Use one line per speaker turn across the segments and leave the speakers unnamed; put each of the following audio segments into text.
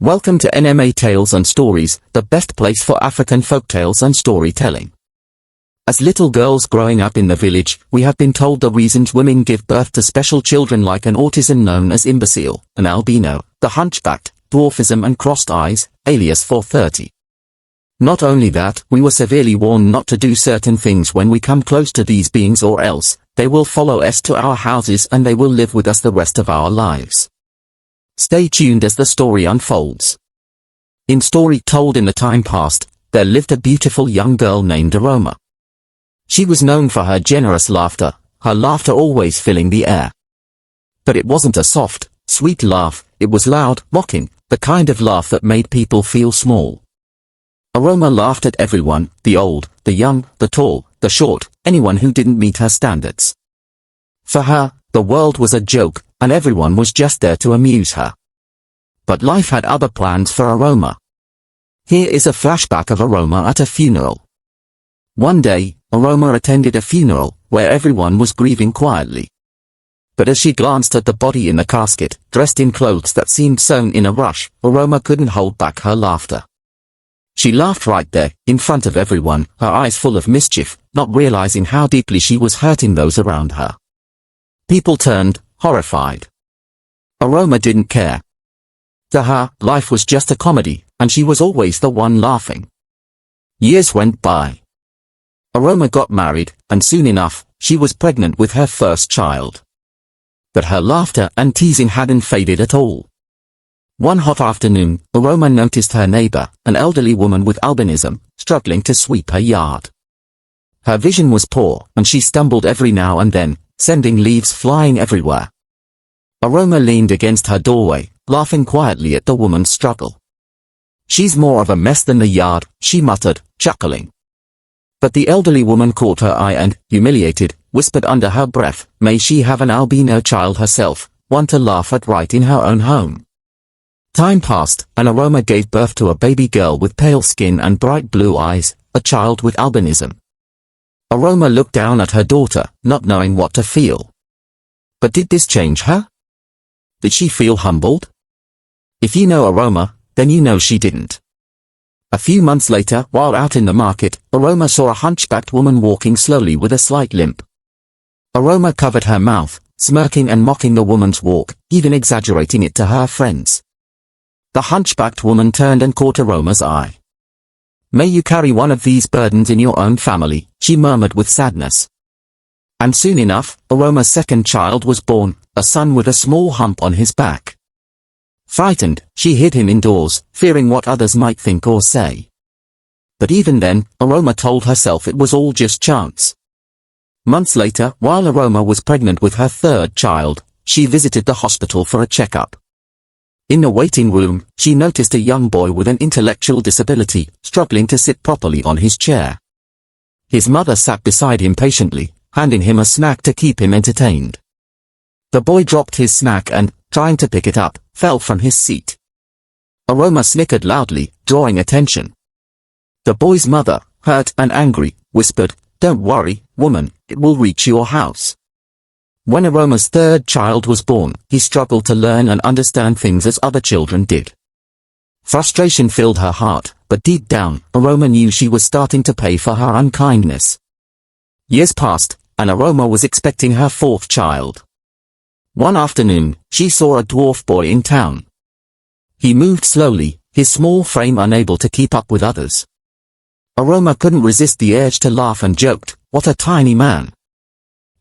Welcome to NMA Tales and Stories, the best place for African folktales and storytelling. As little girls growing up in the village, we have been told the reasons women give birth to special children like an autism known as imbecile, an albino, the hunchbacked, dwarfism and crossed eyes, alias 430. Not only that, we were severely warned not to do certain things when we come close to these beings, or else they will follow us to our houses and they will live with us the rest of our lives. Stay tuned as the story unfolds. In story told in the time past, there lived a beautiful young girl named Aroma. She was known for her generous laughter, her laughter always filling the air. But it wasn't a soft, sweet laugh, it was loud, mocking, the kind of laugh that made people feel small. Aroma laughed at everyone, the old, the young, the tall, the short, anyone who didn't meet her standards. For her, the world was a joke, and everyone was just there to amuse her. But life had other plans for Aroma. Here is a flashback of Aroma at a funeral. One day, Aroma attended a funeral, where everyone was grieving quietly. But as she glanced at the body in the casket, dressed in clothes that seemed sewn in a rush, Aroma couldn't hold back her laughter. She laughed right there, in front of everyone, her eyes full of mischief, not realizing how deeply she was hurting those around her. People turned, horrified. Aroma didn't care. To her, life was just a comedy, and she was always the one laughing. Years went by. Aroma got married, and soon enough, she was pregnant with her first child. But her laughter and teasing hadn't faded at all. One hot afternoon, Aroma noticed her neighbor, an elderly woman with albinism, struggling to sweep her yard. Her vision was poor, and she stumbled every now and then, sending leaves flying everywhere. Aroma leaned against her doorway, laughing quietly at the woman's struggle. "She's more of a mess than the yard," she muttered, chuckling. But the elderly woman caught her eye and, humiliated, whispered under her breath, "May she have an albino child herself, one to laugh at right in her own home." Time passed, and Aroma gave birth to a baby girl with pale skin and bright blue eyes, a child with albinism. Aroma looked down at her daughter, not knowing what to feel. But did this change her? Did she feel humbled? If you know Aroma, then you know she didn't. A few months later, while out in the market, Aroma saw a hunchbacked woman walking slowly with a slight limp. Aroma covered her mouth, smirking and mocking the woman's walk, even exaggerating it to her friends. The hunchbacked woman turned and caught Aroma's eye. "May you carry one of these burdens in your own family," she murmured with sadness. And soon enough, Aroma's second child was born, a son with a small hump on his back. Frightened, she hid him indoors, fearing what others might think or say. But even then, Aroma told herself it was all just chance. Months later, while Aroma was pregnant with her third child, she visited the hospital for a checkup. In the waiting room, she noticed a young boy with an intellectual disability, struggling to sit properly on his chair. His mother sat beside him patiently, handing him a snack to keep him entertained. The boy dropped his snack and, trying to pick it up, fell from his seat. Aroma snickered loudly, drawing attention. The boy's mother, hurt and angry, whispered, "Don't worry, woman, it will reach your house." When Aroma's third child was born, he struggled to learn and understand things as other children did. Frustration filled her heart, but deep down, Aroma knew she was starting to pay for her unkindness. Years passed, and Aroma was expecting her fourth child. One afternoon, she saw a dwarf boy in town. He moved slowly, his small frame unable to keep up with others. Aroma couldn't resist the urge to laugh and joked, "What a tiny man.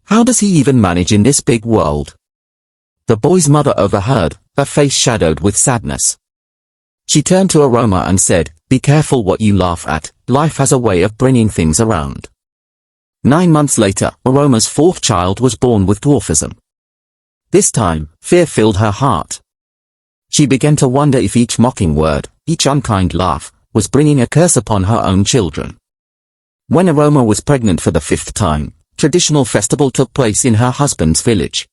How does he even manage in this big world?" The boy's mother overheard, her face shadowed with sadness. She turned to Aroma and said, "Be careful what you laugh at, life has a way of bringing things around." 9 months later, Aroma's fourth child was born with dwarfism. This time, fear filled her heart. She began to wonder if each mocking word, each unkind laugh, was bringing a curse upon her own children. When Aroma was pregnant for the 5th time, traditional festival took place in her husband's village.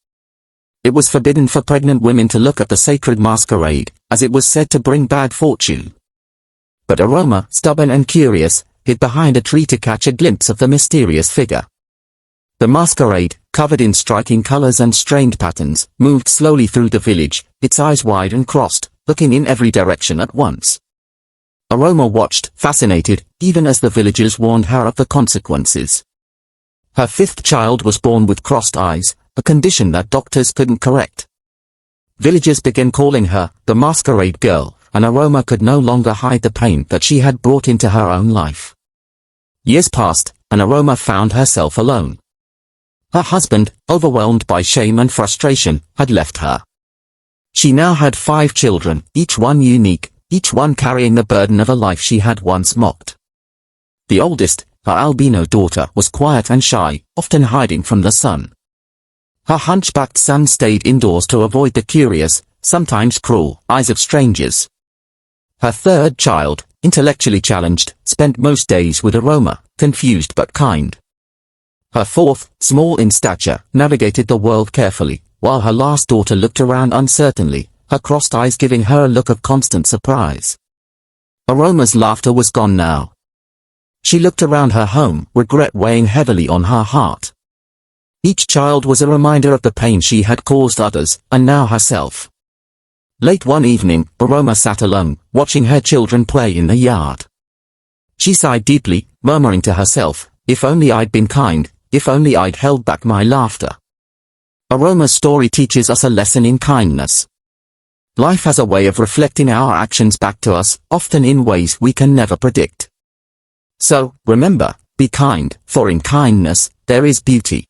It was forbidden for pregnant women to look at the sacred masquerade, as it was said to bring bad fortune. But Aroma, stubborn and curious, hid behind a tree to catch a glimpse of the mysterious figure. The masquerade, covered in striking colors and strange patterns, moved slowly through the village, its eyes wide and crossed, looking in every direction at once. Aroma watched, fascinated, even as the villagers warned her of the consequences. Her fifth child was born with crossed eyes, a condition that doctors couldn't correct. Villagers began calling her the masquerade girl, and Aroma could no longer hide the pain that she had brought into her own life. Years passed, and Aroma found herself alone. Her husband, overwhelmed by shame and frustration, had left her. She now had 5 children, each one unique, each one carrying the burden of a life she had once mocked. The oldest, her albino daughter, was quiet and shy, often hiding from the sun. Her hunchbacked son stayed indoors to avoid the curious, sometimes cruel, eyes of strangers. Her third child, intellectually challenged, spent most days with Aroma, confused but kind. Her fourth, small in stature, navigated the world carefully, while her last daughter looked around uncertainly, her crossed eyes giving her a look of constant surprise. Aroma's laughter was gone now. She looked around her home, regret weighing heavily on her heart. Each child was a reminder of the pain she had caused others, and now herself. Late one evening, Aroma sat alone, watching her children play in the yard. She sighed deeply, murmuring to herself, "If only I'd been kind, if only I'd held back my laughter." Aroma's story teaches us a lesson in kindness. Life has a way of reflecting our actions back to us, often in ways we can never predict. So, remember, be kind, for in kindness, there is beauty.